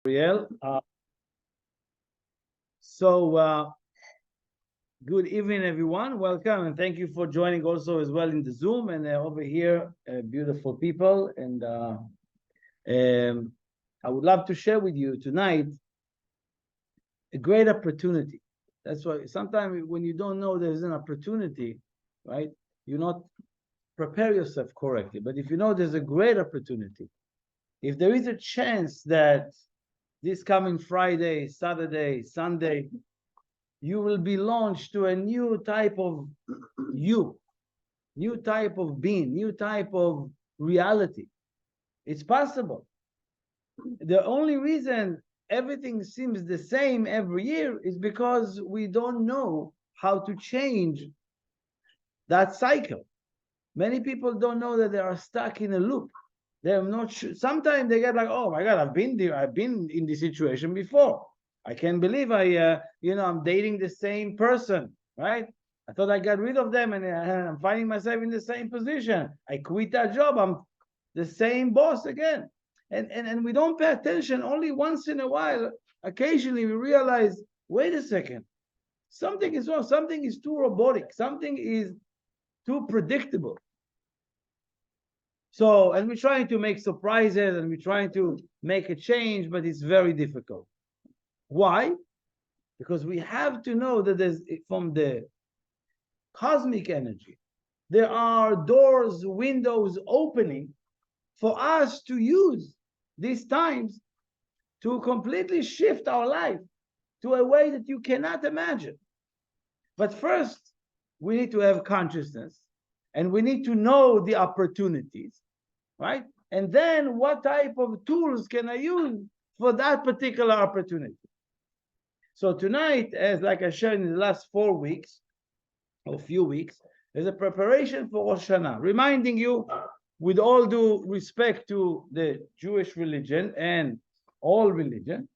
Ariel. So good evening, everyone. Welcome, and thank you for joining also as well in the Zoom and over here, beautiful people. And I would love to share with you tonight a great opportunity. That's why sometimes when you don't know there's an opportunity, right? You not prepare yourself correctly. But if you know there's a great opportunity, if there is a chance that this coming Friday, Saturday, Sunday, you will be launched to a new type of you, new type of being, new type of reality. It's possible. The only reason everything seems the same every year is because we don't know how to change that cycle. Many people don't know that they are stuck in a loop. They're not sure. Sometimes they get like, oh my God, I've been there. I've been in this situation before. I can't believe I'm dating the same person, right? I thought I got rid of them and I'm finding myself in the same position. I quit that job. I'm the same boss again. And we don't pay attention. Only once in a while, occasionally we realize, wait a second, something is wrong. Something is too robotic. Something is too predictable. So, and we're trying to make surprises and we're trying to make a change, but it's very difficult. Why? Because we have to know that there's, from the cosmic energy, there are doors, windows opening for us to use these times to completely shift our life to a way that you cannot imagine. But first, we need to have consciousness and we need to know the opportunities, right? And then what type of tools can I use for that particular opportunity? So tonight, as like I shared in the last 4 weeks, or few weeks, is a preparation for Rosh Hashana, reminding you, with all due respect to the Jewish religion and all religion,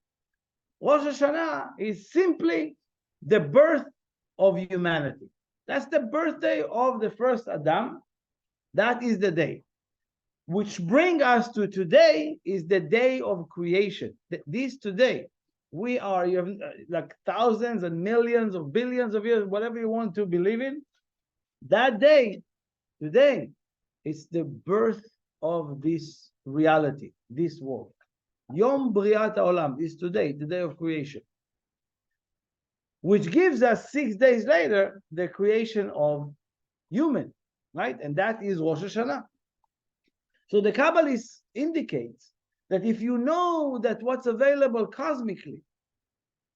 Rosh Hashanah is simply the birth of humanity. That's the birthday of the first Adam. That is the day. Which bring us to today is the day of creation. This today, we are, you have like thousands and millions of billions of years, whatever you want to believe in. That day, today, is the birth of this reality, this world. Yom Briat Olam is today, the day of creation, which gives us 6 days later the creation of human, right? And that is Rosh Hashanah. So the Kabbalists indicates that if you know that what's available cosmically,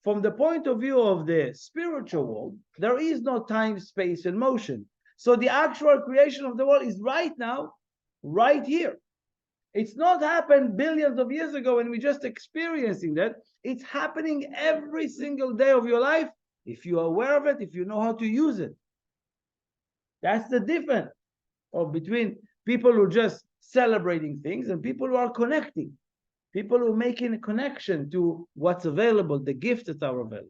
from the point of view of the spiritual world, there is no time, space, and motion. So the actual creation of the world is right now, right here. It's not happened billions of years ago and we're just experiencing that. It's happening every single day of your life if you are aware of it, if you know how to use it. That's the difference between people who are just celebrating things and people who are connecting, people who are making a connection to what's available, the gifts that are available.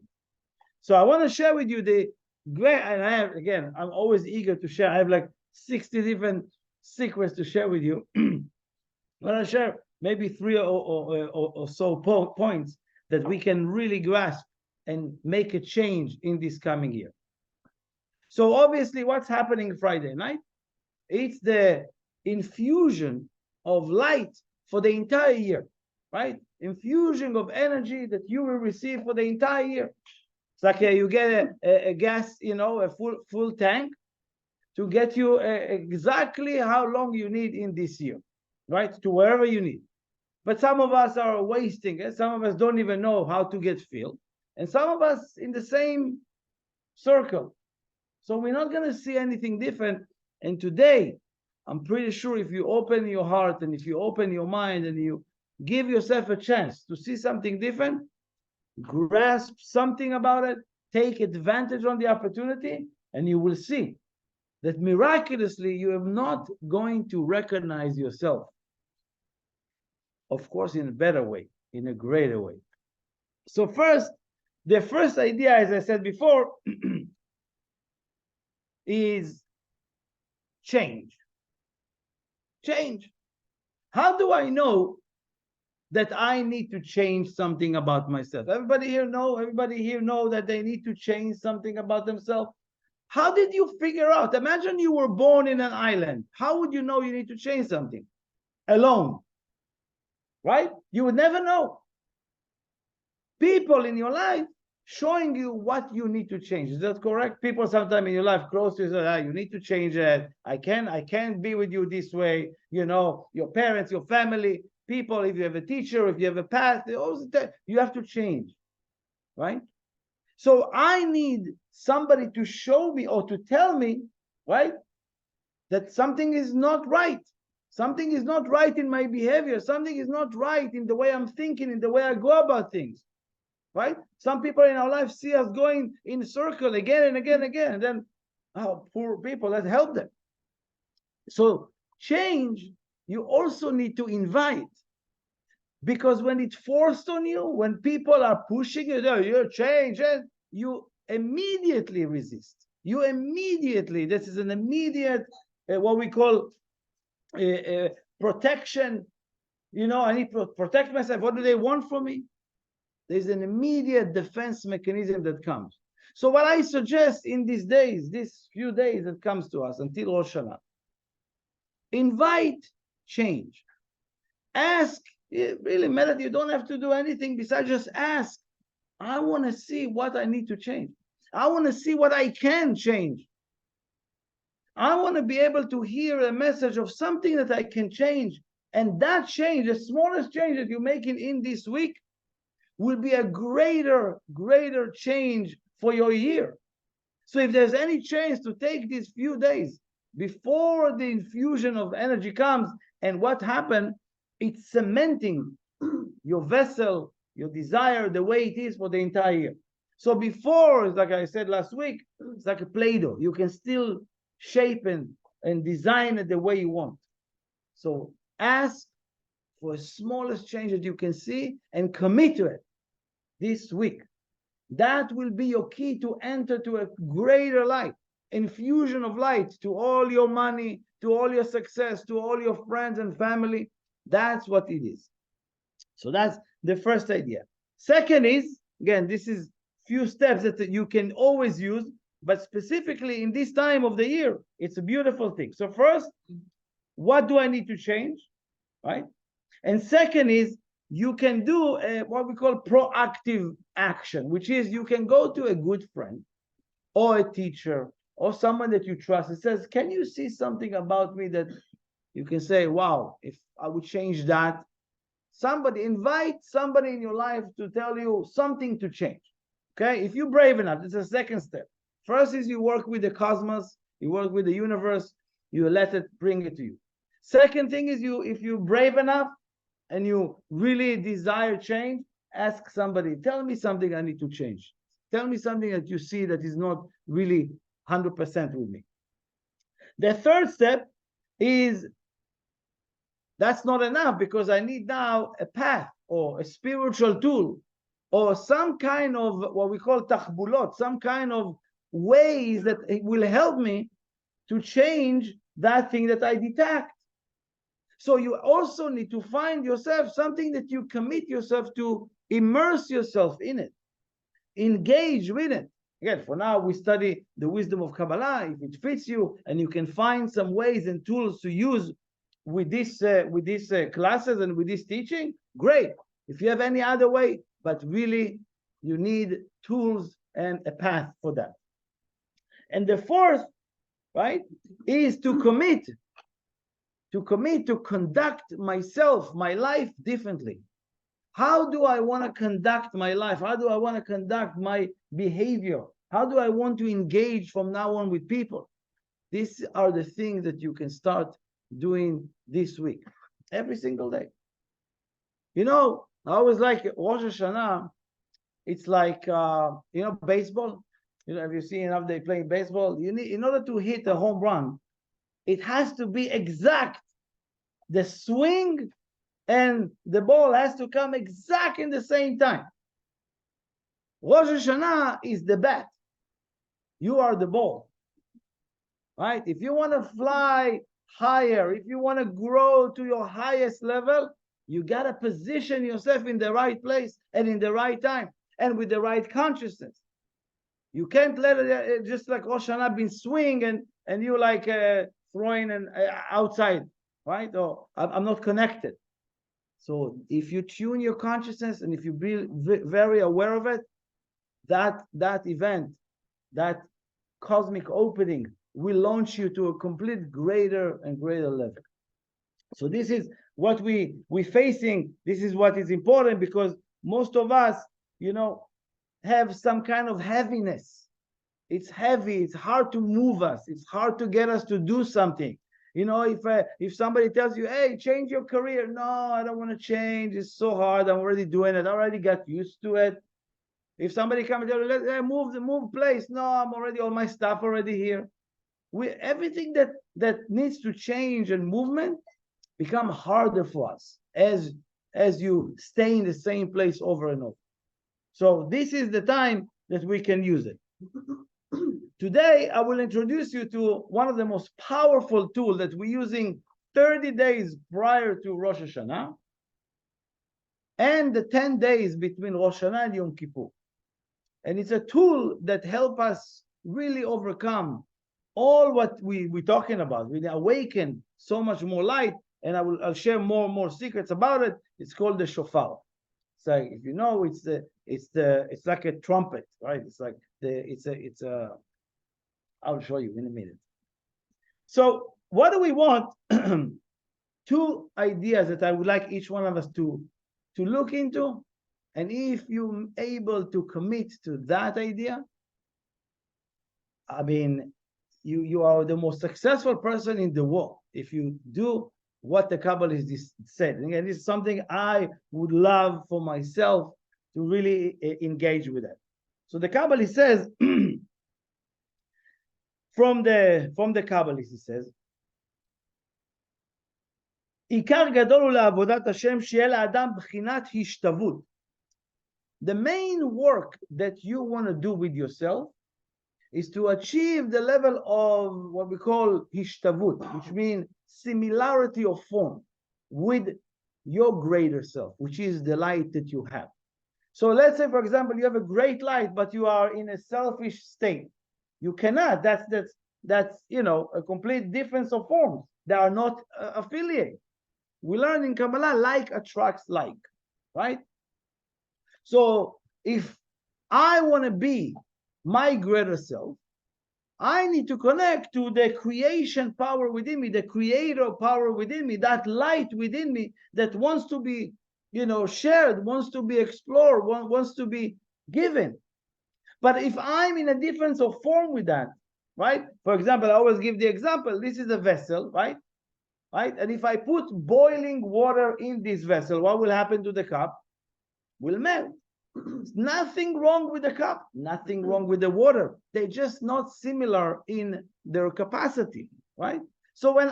So I want to share with you the great, and I have, again, I'm always eager to share. I have like 60 different secrets to share with you. I want to share maybe 3 or so points that we can really grasp and make a change in this coming year. So obviously, what's happening Friday night? It's the infusion of light for the entire year, right? Infusion of energy that you will receive for the entire year. It's like you get a gas, a full tank to get you exactly how long you need in this year, right? To wherever you need. But some of us are wasting it. Some of us don't even know how to get filled. And some of us in the same circle. So we're not going to see anything different. And today, I'm pretty sure if you open your heart and if you open your mind and you give yourself a chance to see something different, grasp something about it, take advantage on the opportunity, and you will see that miraculously you are not going to recognize yourself. Of course, in a better way, in a greater way. So first, the first idea, as I said before, is change. Change. How do I know that I need to change something about myself? Everybody here know that they need to change something about themselves? How did you figure out? Imagine you were born in an island. How would you know you need to change something? Alone, right? You would never know. People in your life showing you what you need to change. Is that correct? People sometime in your life close to you say, you need to change it. I can't be with you this way. You know, your parents, your family, people, if you have a teacher, if you have a path, you have to change, right? So I need somebody to show me or to tell me, right, that something is not right. Something is not right in my behavior. Something is not right in the way I'm thinking, in the way I go about things, right? Some people in our life see us going in a circle again and again and again, and then, oh, poor people, let's help them. So change, you also need to invite. Because when it's forced on you, when people are pushing you, you change, you immediately resist. You immediately, this is an immediate, what we call protection. You know, I need to protect myself. What do they want from me? There's an immediate defense mechanism that comes. So what I suggest in these days, these few days that comes to us until Rosh Hashana, invite change. Ask, really, Melody, you don't have to do anything besides just ask. I want to see what I need to change. I want to see what I can change. I want to be able to hear a message of something that I can change. And that change, the smallest change that you're making in this week, will be a greater change for your year. So if there's any chance to take these few days before the infusion of energy comes, and what happened, it's cementing your vessel, your desire, the way it is for the entire year. So before, like I said last week, it's like a Play-Doh. You can still shape and design it the way you want. So ask for the smallest change that you can see and commit to it this week. That will be your key to enter to a greater light, infusion of light to all your money, to all your success, to all your friends and family. That's what it is. So that's the first idea. Second is, again, this is few steps that you can always use, but specifically in this time of the year, it's a beautiful thing. So first, what do I need to change, right? And second is, you can do what we call proactive action, which is you can go to a good friend or a teacher or someone that you trust and says, can you see something about me that you can say, wow, if I would change that? Invite somebody in your life to tell you something to change. Okay, if you're brave enough, it's a second step. First is you work with the cosmos, you work with the universe, you let it bring it to you. Second thing is if you're brave enough and you really desire change, ask somebody, tell me something I need to change. Tell me something that you see that is not really 100% with me. The third step is, that's not enough, because I need now a path or a spiritual tool or some kind of what we call tachbulot, some kind of ways that it will help me to change that thing that I detect. So you also need to find yourself something that you commit yourself to, immerse yourself in it, engage with it. Again, for now, we study the wisdom of Kabbalah. If it fits you and you can find some ways and tools to use with these classes and with this teaching, great. If you have any other way, but really you need tools and a path for that. And the fourth, right, is to commit to conduct myself, my life differently. How do I want to conduct my life? How do I want to conduct my behavior? How do I want to engage from now on with people? These are the things that you can start doing this week, every single day. You know, I always like Rosh Hashana. It's like, baseball. You know, have you seen how they play baseball? You need, in order to hit a home run, it has to be exact. The swing and the ball has to come exact in the same time. Rosh Hashanah is the bat. You are the ball, right? If you want to fly higher, if you want to grow to your highest level, You got to position yourself in the right place and in the right time and with the right consciousness. You can't let it just like Rosh Hashanah been swing and you like throwing an outside, right? Or I'm not connected. So if you tune your consciousness and if you be very aware of it, that event, that cosmic opening will launch you to a complete greater and greater level. So this is what we're facing. This is what is important, because most of us, have some kind of heaviness. It's heavy. It's hard to move us. It's hard to get us to do something. If somebody tells you, hey, change your career. No, I don't want to change. It's so hard. I'm already doing it. I already got used to it. If somebody comes and tells you, let's move place. No, I'm already, all my stuff already here. Everything that needs to change and movement become harder for us as you stay in the same place over and over. So this is the time that we can use it. Today, I will introduce you to one of the most powerful tools that we're using 30 days prior to Rosh Hashanah and the 10 days between Rosh Hashanah and Yom Kippur. And it's a tool that helps us really overcome all what we're talking about. We awaken so much more light, and I'll share more and more secrets about it. It's called the Shofar. So if you know, it's like a trumpet, right? I'll show you in a minute. So what do we want? Two ideas that I would like each one of us to look into. And if you're able to commit to that idea, I mean, you are the most successful person in the world if you do what the Kabbalist said. And again, this is something I would love for myself to really engage with it. So the Kabbalist says, from the Kabbalist, he says, עיקר גדול הוא לעבודת השם שיהיה לאדם בחינת השתוות. The main work that you want to do with yourself is to achieve the level of what we call hishtavut, which means similarity of form with your greater self, which is the light that you have. So let's say, for example, you have a great light, but you are in a selfish state. You cannot. That's a complete difference of forms. They are not affiliated. We learn in Kabbalah, like attracts like, right? So if I want to be my greater self, I need to connect to the creation power within me, the creator power within me, that light within me that wants to be, shared, wants to be explored, wants to be given. But if I'm in a difference of form with that, right? For example, I always give the example, this is a vessel, right? And if I put boiling water in this vessel, what will happen to the cup? Will melt. Nothing wrong with the cup, nothing wrong with the water. They're just not similar in their capacity, right? So when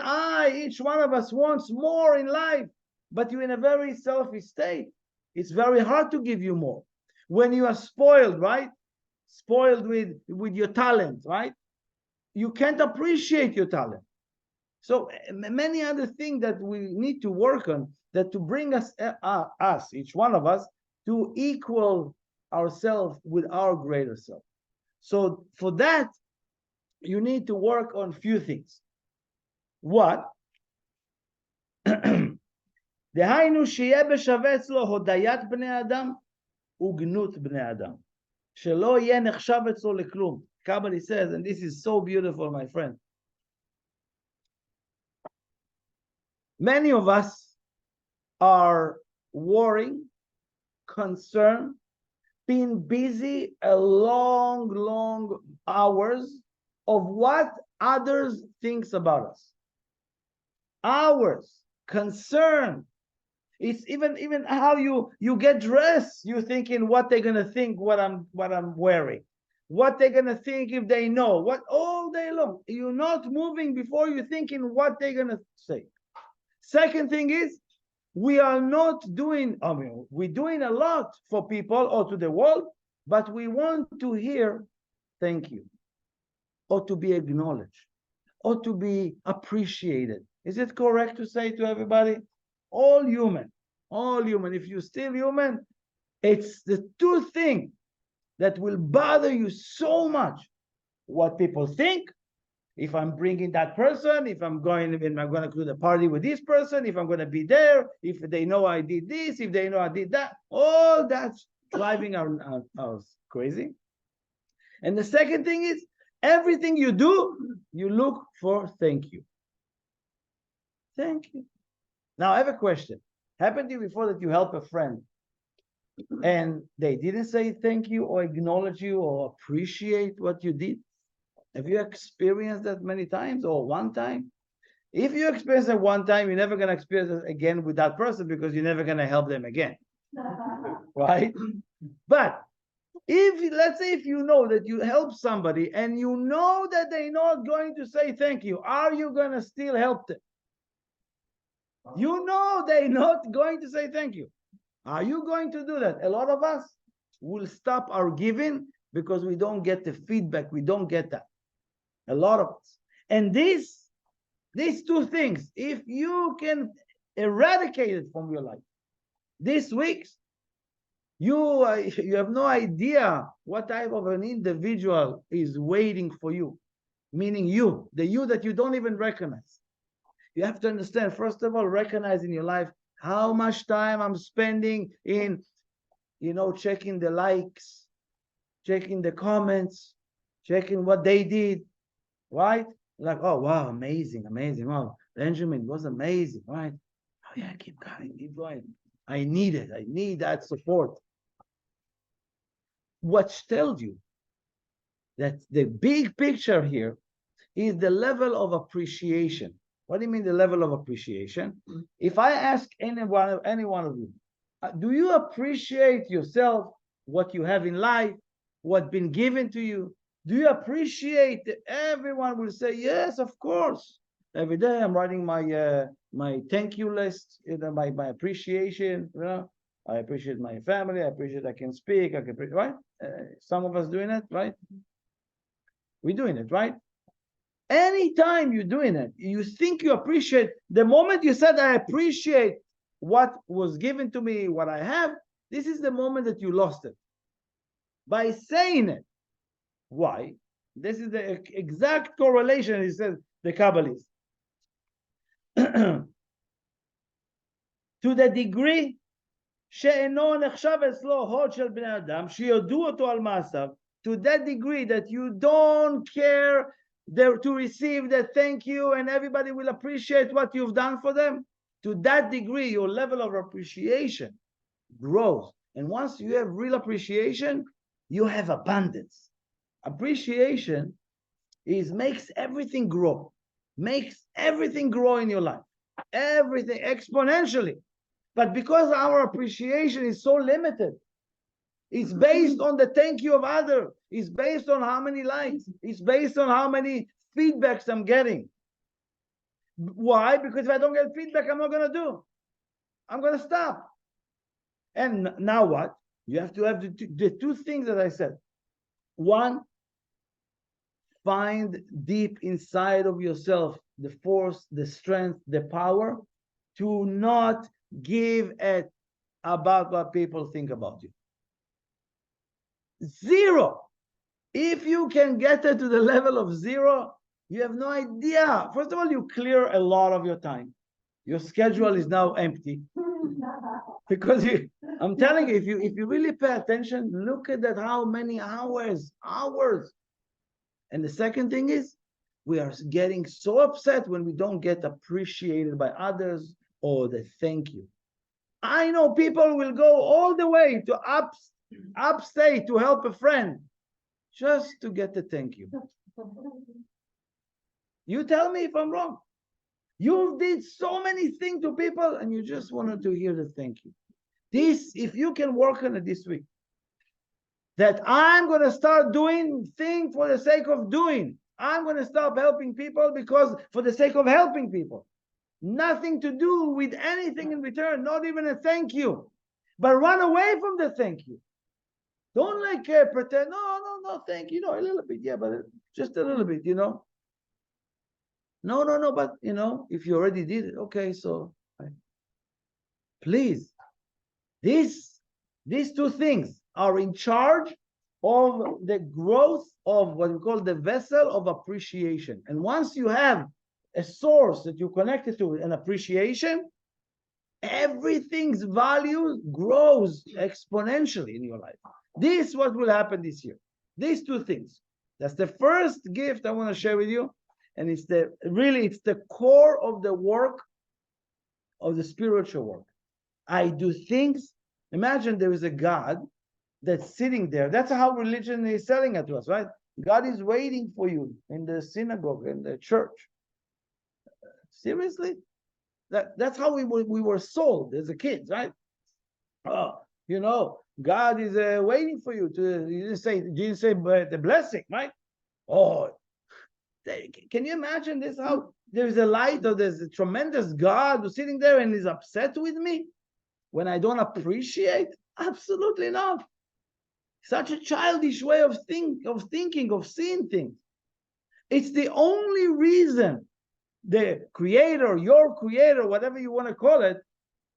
each one of us wants more in life, but you're in a very selfish state, it's very hard to give you more. When you are spoiled, right? Spoiled with your talent, right? You can't appreciate your talent. So many other things that we need to work on, that to bring us, each one of us, to equal ourselves with our greater self. So for that, you need to work on few things. What? דהיינו שיהיה בשווה אצלו הודיית בני אדם וגנות בני אדם. שלא יהיה נחשב אצלו לכלום. Kabbalah says, and this is so beautiful, my friend. Many of us are worrying, concerned, being busy a long hours of what others thinks about us. Hours, concern. It's even how you get dressed. You're thinking what they're gonna think, what I'm wearing, what they're gonna think if they know, what all day long. You're not moving before you're thinking what they're gonna say. Second thing is, we are not doing, we're doing a lot for people or to the world, but we want to hear thank you, or to be acknowledged, or to be appreciated. Is it correct to say to everybody? All human. All human. If you're still human, it's the two things that will bother you so much. What people think, if I'm bringing that person, if I'm going to do the party with this person, if I'm going to be there, if they know I did this, if they know I did that, all that's driving us crazy. And the second thing is, everything you do, you look for thank you. Thank you. Now, I have a question. Happened to you before that you help a friend and they didn't say thank you or acknowledge you or appreciate what you did? Have you experienced that many times or one time? If you experience it one time, you're never going to experience it again with that person because you're never going to help them again. Right? But if, let's say, if you know that you help somebody and you know that they're not going to say thank you, are you going to still help them? You know they're not going to say thank you. Are you going to do that? A lot of us will stop our giving because we don't get the feedback. We don't get that. A lot of us. And these two things, if you can eradicate it from your life this week, you have no idea what type of an individual is waiting for you, meaning you, the you that you don't even recognize. You have to understand, first of all, recognize in your life how much time I'm spending in, checking the likes, checking the comments, checking what they did, right? Like, oh, wow, amazing. Wow, Benjamin was amazing, right? Oh, yeah, keep going. I need it. I need that support. What tells you that the big picture here is the level of appreciation. What do you mean the level of appreciation? If I ask any one of you, do you appreciate yourself, what you have in life, what's been given to you? Do you appreciate that? Everyone will say, yes, of course. Every day I'm writing my thank you list, my appreciation. I appreciate my family. I appreciate I can speak. I can, right? Some of us doing it, right? We're doing it, right? Anytime you're doing it, you think you appreciate. The moment you said, I appreciate what was given to me, what I have, this is the moment that you lost it. By saying it. Why? This is the exact correlation, he says, the Kabbalists. To the degree שאינו נחשב אצלו הוד של בני אדם, שיודעו אותו על מעשיו, to that degree that you don't care to receive the thank you and everybody will appreciate what you've done for them, to that degree your level of appreciation grows. And once you have real appreciation, you have abundance. Appreciation makes everything grow, in your life, everything exponentially. But because our appreciation is so limited, it's based on the thank you of others, it's based on how many likes, it's based on how many feedbacks I'm getting. Why? Because if I don't get feedback, I'm not going to do. I'm going to stop. And now what? You have to have the two things that I said. One, find deep inside of yourself the force, the strength, the power to not give about what people think about you. Zero. If you can get it to the level of zero, you have no idea. First of all, you clear a lot of your time. Your schedule is now empty. Because I'm telling you, if you really pay attention, look at that, how many hours. And the second thing is, we are getting so upset when we don't get appreciated by others or the thank you. I know people will go all the way to upstate to help a friend just to get the thank you. You tell me if I'm wrong. You did so many things to people and you just wanted to hear the thank you. This, if you can work on it this week, that I'm going to start doing things for the sake of doing. I'm going to stop helping people because for the sake of helping people. Nothing to do with anything in return, not even a thank you. But run away from the thank you. Don't pretend, no, thank you. A little bit, yeah, but just a little bit, No, but, if you already did it, okay, so please These two things are in charge of the growth of what we call the vessel of appreciation. And once you have a source that you connected to, an appreciation, everything's value grows exponentially in your life. This is what will happen this year. These two things. That's the first gift I want to share with you. And it's the core of the work, of the spiritual work. I do things. Imagine there is a God that's sitting there. That's how religion is selling it to us, right? God is waiting for you in the synagogue, in the church. Seriously? That's how we were sold as a kids, right? Oh, God is waiting for you to. You didn't say the blessing, right? Oh, can you imagine this? How there's a light, or there's a tremendous God who's sitting there and is upset with me when I don't appreciate? Absolutely not. Such a childish way of thinking, of seeing things. It's the only reason the creator, your creator, whatever you want to call it,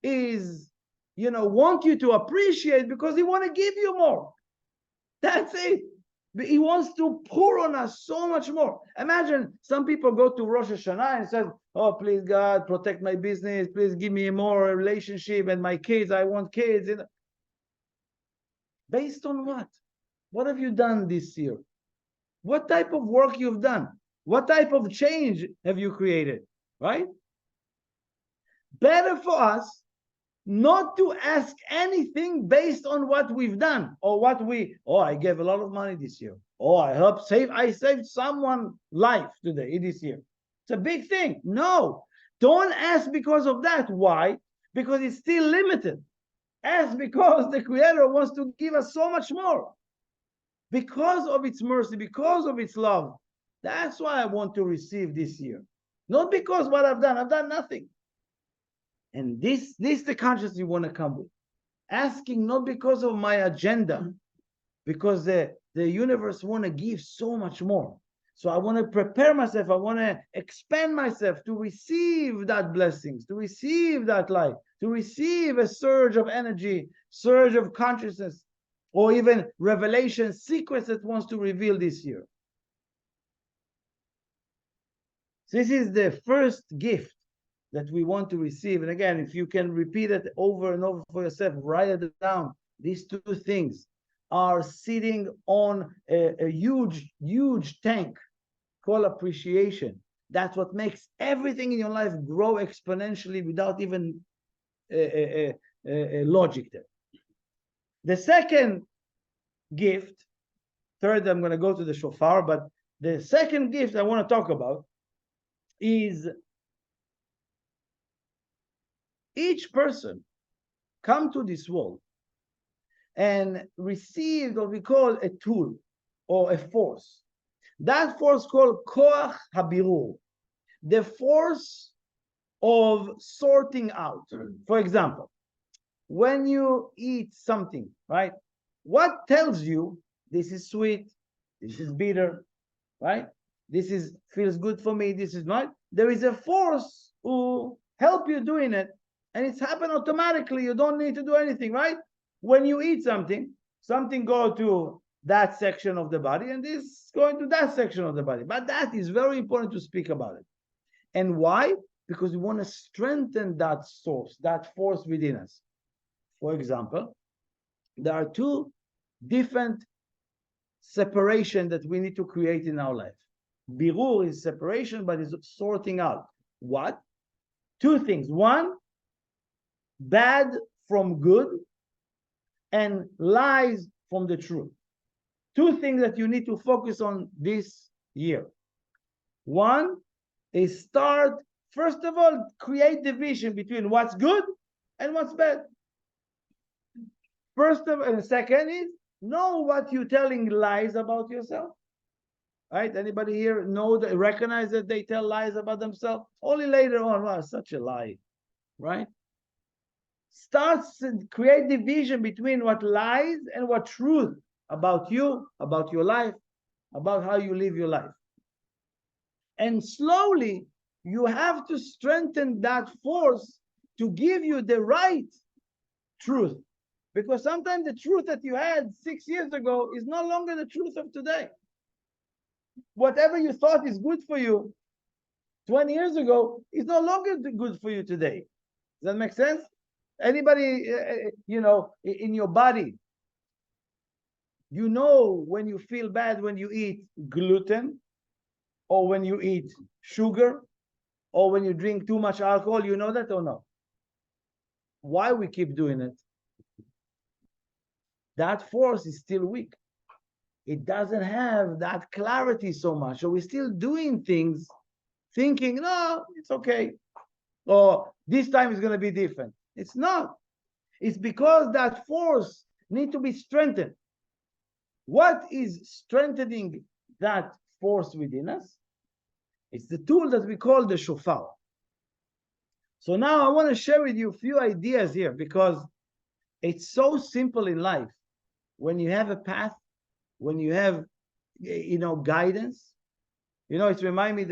is, want you to appreciate, because he want to give you more. That's it. He wants to pour on us so much more. Imagine some people go to Rosh Hashana and says, oh, please God, protect my business. Please give me more relationship and my kids. I want kids. Based on what? What have you done this year? What type of work you've done? What type of change have you created? Right? Better for us not to ask anything based on what we've done, or I gave a lot of money this year. Oh, I saved someone's life today, this year. It's a big thing. No, don't ask because of that. Why? Because it's still limited. Ask because the Creator wants to give us so much more. Because of its mercy, because of its love. That's why I want to receive this year. Not because what I've done nothing. And this the consciousness you want to come with. Asking not because of my agenda, because the universe want to give so much more. So I want to prepare myself. I want to expand myself to receive that blessings, to receive that light, to receive a surge of energy, surge of consciousness, or even revelation, secrets that wants to reveal this year. So this is the first gift that we want to receive. And again, if you can repeat it over and over for yourself, write it down. These two things are sitting on a huge tank called appreciation. That's what makes everything in your life grow exponentially without even logic there. The second gift, third, I'm going to go to the shofar, but the second gift I want to talk about is each person come to this world and received what we call a tool or a force. That force called koach habirur, the force of sorting out. For example, when you eat something, right? What tells you this is sweet, this is bitter, right? This feels good for me, this is not. There is a force who help you doing it, and it's happened automatically. You don't need to do anything, right? When you eat something go to that section of the body, and this going to that section of the body. But that is very important to speak about it. And why? Because we want to strengthen that source, that force within us. For example, there are two different separation that we need to create in our life. Birur is separation, but is sorting out. What? Two things. One, bad from good, and lies from the truth. Two things that you need to focus on this year. One is first of all, create division between what's good and what's bad. And the second is know what you're telling lies about yourself. Right? Anybody here recognize that they tell lies about themselves? Only later on, wow, such a lie. Right? Create division between what lies and what truth about you, about your life, about how you live your life. And slowly, you have to strengthen that force to give you the right truth, Because sometimes the truth that you had 6 years ago is no longer the truth of today. Whatever you thought is good for you 20 years ago is no longer good for you today. Does that make sense? Anybody, in your body, you know when you feel bad when you eat gluten, or when you eat sugar, or when you drink too much alcohol. You know that or no? Why we keep doing it? That force is still weak. It doesn't have that clarity so much. So we're still doing things thinking, no, it's okay. Or this time is going to be different. It's not. It's because that force needs to be strengthened. What is strengthening that force within us? It's the tool that we call the shofar. So now I want to share with you a few ideas here, because it's so simple in life. When you have a path, when you have, guidance, it reminds me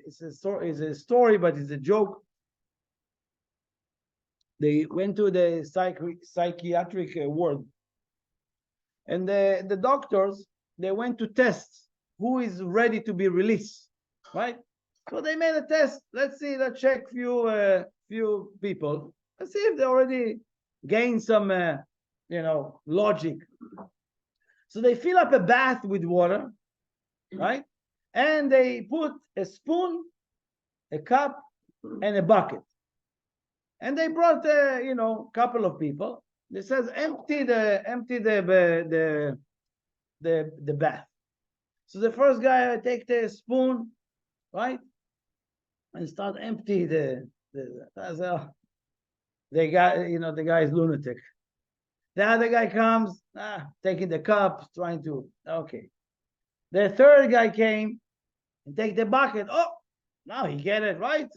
it's a story, but it's a joke. They went to the psychiatric ward, and the doctors, they went to test who is ready to be released, right? So they made a test. Let's check few people. Let's see if they already gained some, logic. So they fill up a bath with water, right? And they put a spoon, a cup, and a bucket. And they brought, couple of people. They says empty the bath. So the first guy take the spoon, right, and start empty the guy. The guy is lunatic. The other guy comes, taking the cup, trying to, okay. The third guy came and take the bucket. Oh, now he get it, right?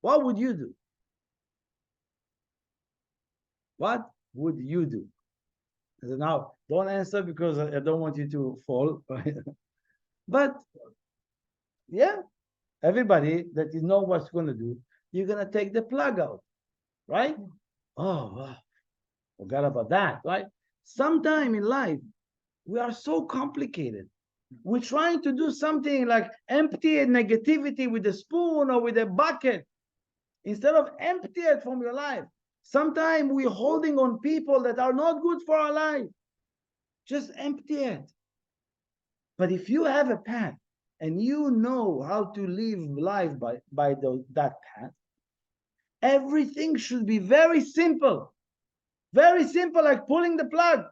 What would you do? What would you do? I said, now, don't answer because I don't want you to fall. But, yeah, everybody that you know what's going to do, you're going to take the plug out, right? Oh, wow. Forgot about that, right? Sometime in life, we are so complicated. We're trying to do something like empty negativity with a spoon or with a bucket, instead of empty it from your life. Sometimes we're holding on people that are not good for our life. Just empty it. But if you have a path and you know how to live life by that path, everything should be very simple. Very simple, like pulling the plug.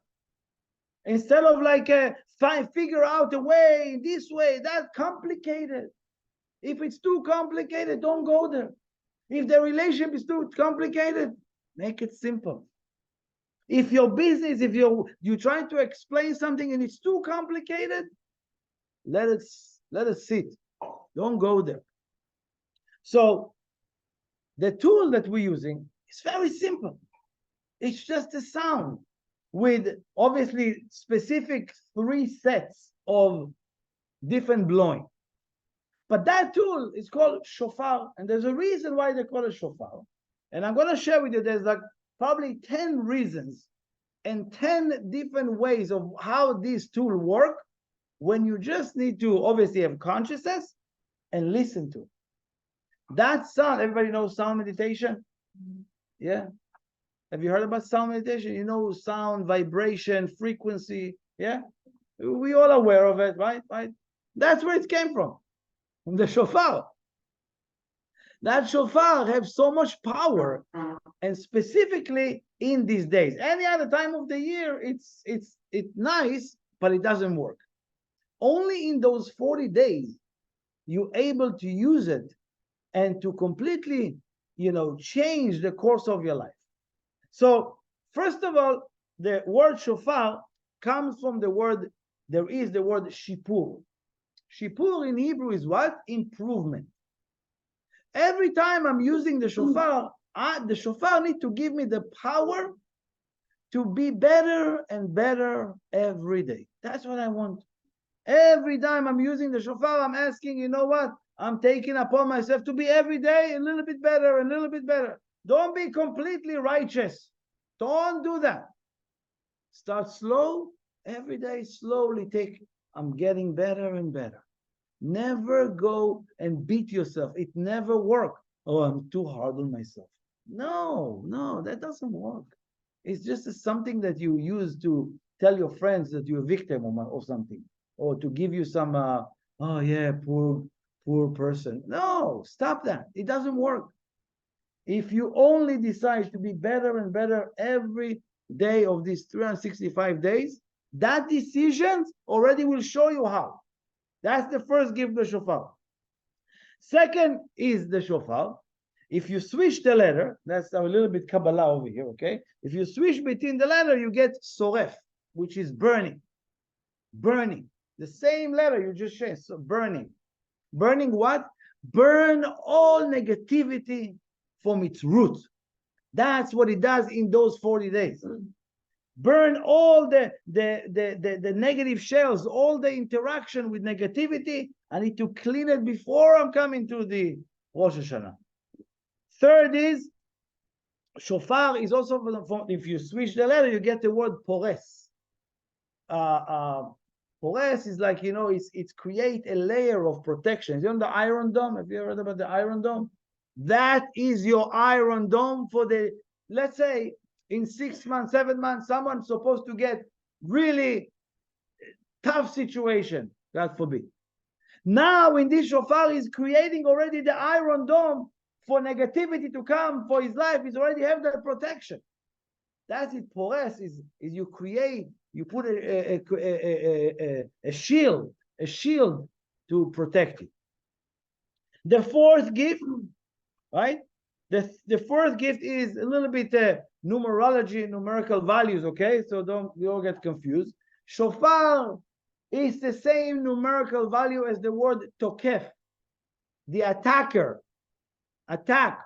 Instead of figure out a way, this way, that's complicated. If it's too complicated, don't go there. If the relationship is too complicated, make it simple. If your business, if you're trying to explain something and it's too complicated, let it sit. Don't go there. So the tool that we're using is very simple. It's just a sound with obviously specific 3 sets of different blowing. But that tool is called shofar, and there's a reason why they call it shofar. And I'm going to share with you, there's probably 10 reasons and 10 different ways of how this tool work, when you just need to obviously have consciousness and listen to it. That sound, everybody knows sound meditation? Yeah. Have you heard about sound meditation? You know, sound, vibration, frequency. Yeah. We all aware of it, right? Right. That's where it came from the shofar. That shofar has so much power, and specifically in these days. Any other time of the year, it's nice, but it doesn't work. Only in those 40 days, you're able to use it and to completely, change the course of your life. So, first of all, the word shofar comes from the word shipur. Shipur in Hebrew is what? Improvement. Every time I'm using the shofar needs to give me the power to be better and better every day. That's what I want. Every time I'm using the shofar, I'm asking, you know what? I'm taking upon myself to be every day a little bit better, a little bit better. Don't be completely righteous. Don't do that. Start slow. Every day, slowly take, I'm getting better and better. Never go and beat yourself. It never works. Oh, I'm too hard on myself. No, no, that doesn't work. It's just something that you use to tell your friends that you're a victim of something, or to give you some, oh yeah, poor person. No, stop that. It doesn't work. If you only decide to be better and better every day of these 365 days, that decision already will show you how. That's the first gift, the shofar. Second is the shofar. If you switch the letter, that's a little bit Kabbalah over here, okay? If you switch between the letter, you get soref, which is burning. Burning. The same letter you just changed, so burning. Burning what? Burn all negativity from its root. That's what it does in those 40 days. Burn all the negative shells, all the interaction with negativity. I need to clean it before I'm coming to the Rosh Hashana. Third is, shofar is also, if you switch the letter, you get the word pores. Pores is like, it's create a layer of protection. You know the Iron Dome? Have you ever heard about the Iron Dome? That is your Iron Dome for the, let's say, in 6 months, 7 months, someone's supposed to get really tough situation, God forbid. Now in this shofar, he's creating already the Iron Dome for negativity to come for his life. He's already have that protection. That's it. Pores is you create, you put a shield to protect it. The fourth gift, right? The fourth gift is a little bit numerology, numerical values, okay? So you don't get confused. Shofar is the same numerical value as the word tokef, the attacker, attack.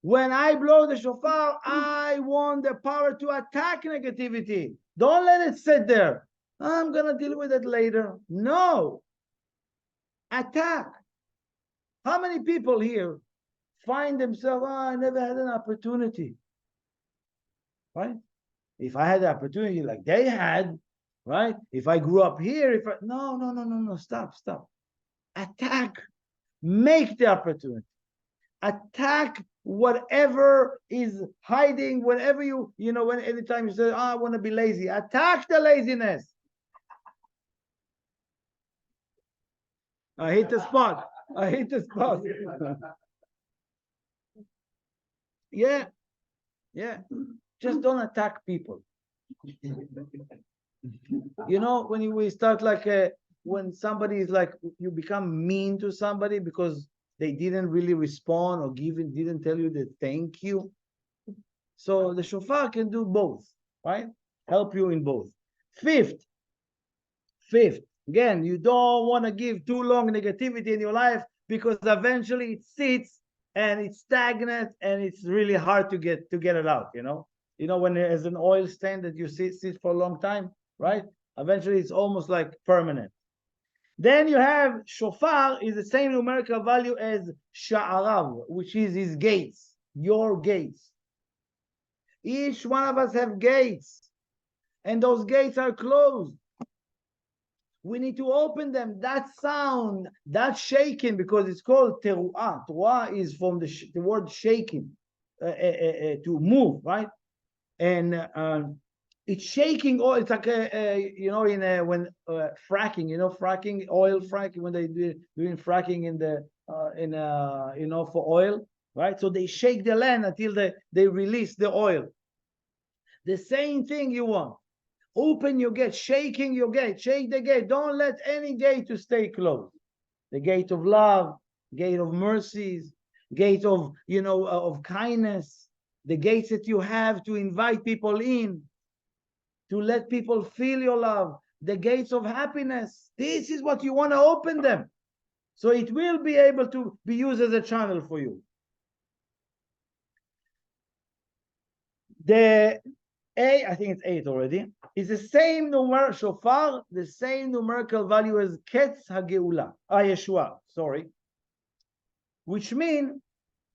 When I blow the shofar, I want the power to attack negativity. Don't let it sit there. I'm going to deal with it later. No. Attack. How many people here find themselves, I never had an opportunity, right? If I had the opportunity like they had, right? If I grew up here, no, stop. Attack. Make the opportunity. Attack whatever is hiding, whenever anytime you say, I want to be lazy, attack the laziness. I hit the spot. Yeah. Just don't attack people. When we start when somebody is like, you become mean to somebody because they didn't really respond or didn't tell you the thank you. So the shofar can do both, right? Help you in both. Fifth, again, you don't want to give too long negativity in your life because eventually it sits and it's stagnant and it's really hard to get it out. When there's an oil stain that you sit for a long time, right? Eventually it's almost like permanent. Then you have shofar is the same numerical value as sha'arav, which is his gates, your gates. Each one of us have gates, and those gates are closed. We need to open them. That sound, that shaking, because it's called teruah. Teruah is from the word shaking, to move, right? And it's shaking. Oh, it's like when fracking, fracking, oil fracking, when they doing fracking in the for oil, right? So they shake the land until they release the oil. The same thing you want. Open your gate, shaking your gate, shake the gate. Don't let any gate to stay closed. The gate of love, gate of mercies, gate of of kindness, the gates that you have to invite people in, to let people feel your love, the gates of happiness. This is what you want to open them. So it will be able to be used as a channel for you. I think it's 8 already, is the same numerical shofar, the same numerical value as Ketz HaGeula, Yeshua, sorry. Which means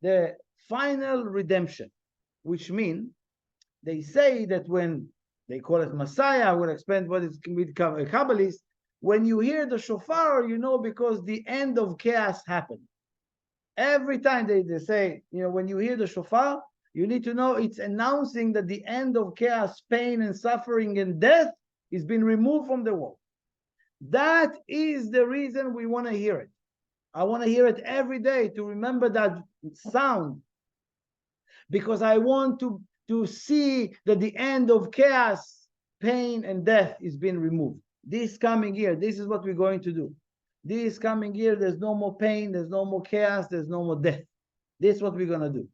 the final redemption, which means they say that when they call it Messiah, I will explain what it's with Kabbalists. When you hear the shofar, you know because the end of chaos happened. Every time they say, when you hear the shofar, you need to know it's announcing that the end of chaos, pain, and suffering and death is being removed from the world. That is the reason we want to hear it. I want to hear it every day to remember that sound, because I want to see that the end of chaos, pain, and death is being removed. This coming year, this is what we're going to do. This coming year, there's no more pain, there's no more chaos, there's no more death. This is what we're going to do.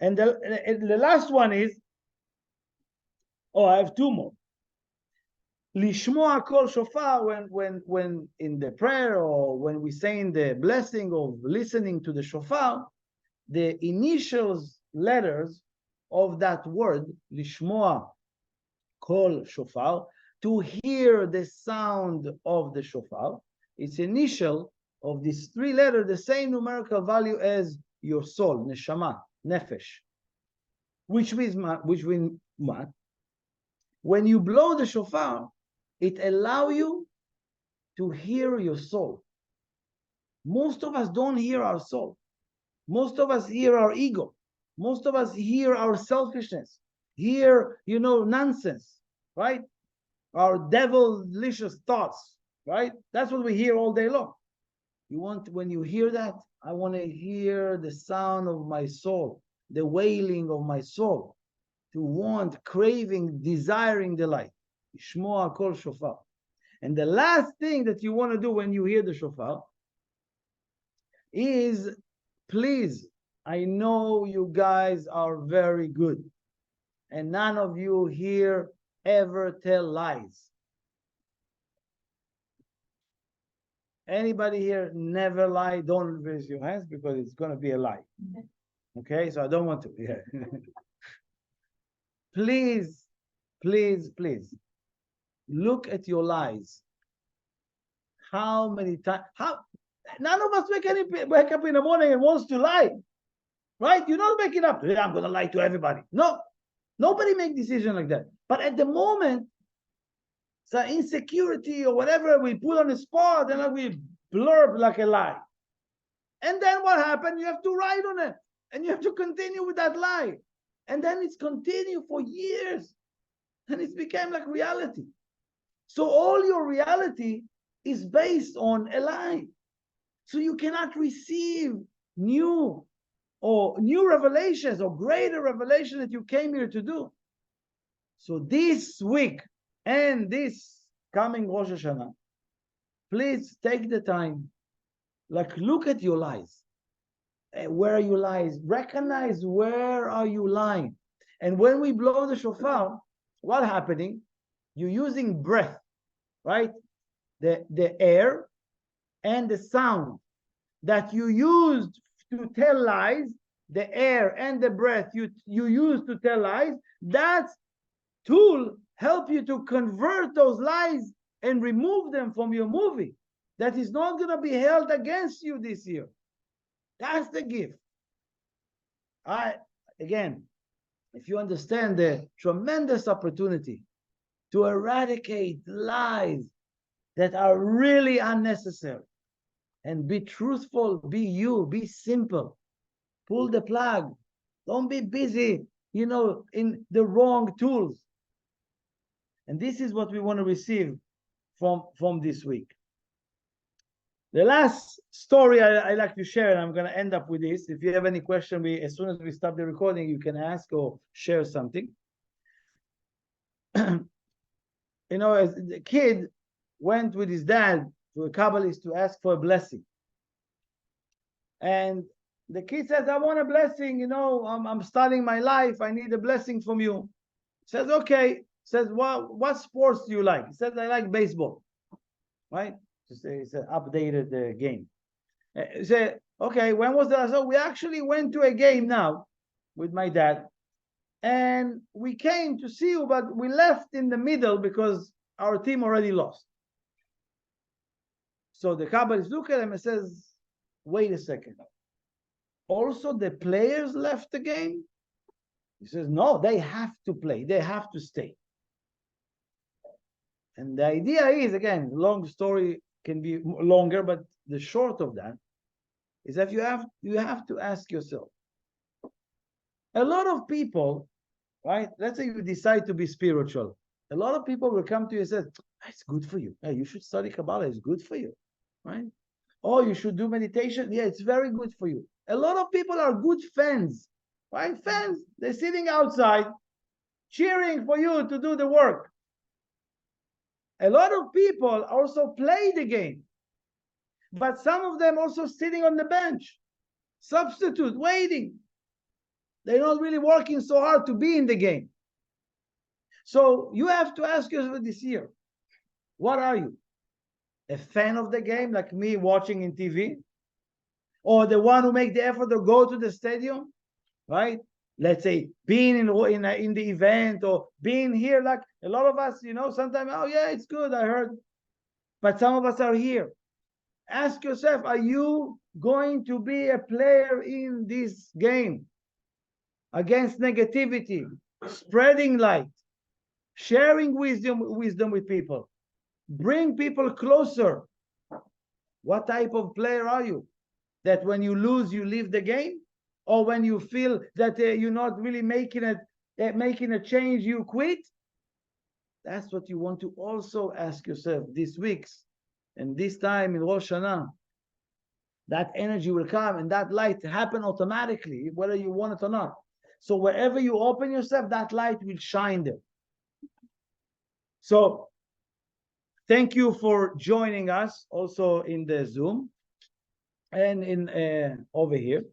And the last one is, I have two more. Lishmoa kol shofar, when in the prayer or when we say in the blessing of listening to the shofar, the initials letters of that word, lishmoa kol shofar, to hear the sound of the shofar, its initial of these three letters, the same numerical value as your soul, neshama, nefesh. Which means what? When you blow the shofar, it allows you to hear your soul. Most of us don't hear our soul. Most of us hear our ego. Most of us hear our selfishness, hear, nonsense, right? Our devilish thoughts, right? That's what we hear all day long. When you hear that, I want to hear the sound of my soul, the wailing of my soul, to want, craving, desiring the light. Shmoa kol shofar. And the last thing that you want to do when you hear the shofar is, please, I know you guys are very good, and none of you here ever tell lies. Anybody here never lie? Don't raise your hands because it's going to be a lie. Okay, so I don't want to. Yeah. Please, please, please, look at your lies. How many times? None of us wake up in the morning and wants to lie, right? You're not waking up. Yeah, I'm going to lie to everybody. No, nobody make decision like that. But at the moment, so insecurity or whatever we put on the spot, and we blurb like a lie. And then what happened? You have to write on it, and you have to continue with that lie. And then it's continued for years, and it's become like reality. So all your reality is based on a lie. So you cannot receive new revelations or greater revelation that you came here to do. So this week and this coming Rosh Hashana, please take the time, look at your lies. Where are you lying? Recognize where are you lying. And when we blow the shofar, what's happening? You're using breath, right? The air and the sound that you used to tell lies, the air and the breath you use to tell lies, that tool help you to convert those lies and remove them from your movie. That is not going to be held against you this year. That's the gift. Again, if you understand the tremendous opportunity to eradicate lies that are really unnecessary and be truthful, be you, be simple, pull the plug, don't be busy, in the wrong tools. And this is what we want to receive from this week. The last story I like to share, and I'm going to end up with this. If you have any question, as soon as we stop the recording, you can ask or share something. As the kid went with his dad to a Kabbalist to ask for a blessing. And the kid says, I want a blessing, I'm starting my life. I need a blessing from you. He says, okay. Says, what sports do you like? He says, I like baseball. Right? It's an updated game. He said, okay, when was that? So we actually went to a game now with my dad. And we came to see you, but we left in the middle because our team already lost. So the Kabbalist look at him and says, wait a second. also the players left the game? He says, no, they have to play. They have to stay. And the idea is, again, long story can be longer, but the short of that is that you have to ask yourself. A lot of people, right? Let's say you decide to be spiritual. A lot of people will come to you and say, it's good for you. Hey, you should study Kabbalah. It's good for you, right? Oh, you should do meditation. Yeah, it's very good for you. A lot of people are good fans, right? Fans. They're sitting outside cheering for you to do the work. A lot of people also play the game, but some of them also sitting on the bench, substitute, waiting. They're not really working so hard to be in the game. So you have to ask yourself this year, what are you? A fan of the game, like me watching in TV? Or the one who make the effort to go to the stadium, right? Let's say being in the event, or being here, like a lot of us, sometimes, oh yeah, it's good, I heard. But some of us are here. Ask yourself, are you going to be a player in this game against negativity, spreading light, sharing wisdom with people, bring people closer? What type of player are you? That when you lose, you leave the game? Or when you feel that you're not really making a change, you quit? That's what you want to also ask yourself this week. And this time in Rosh Hashana, that energy will come and that light happen automatically, whether you want it or not. So wherever you open yourself, that light will shine there. So thank you for joining us also in the Zoom and in over here.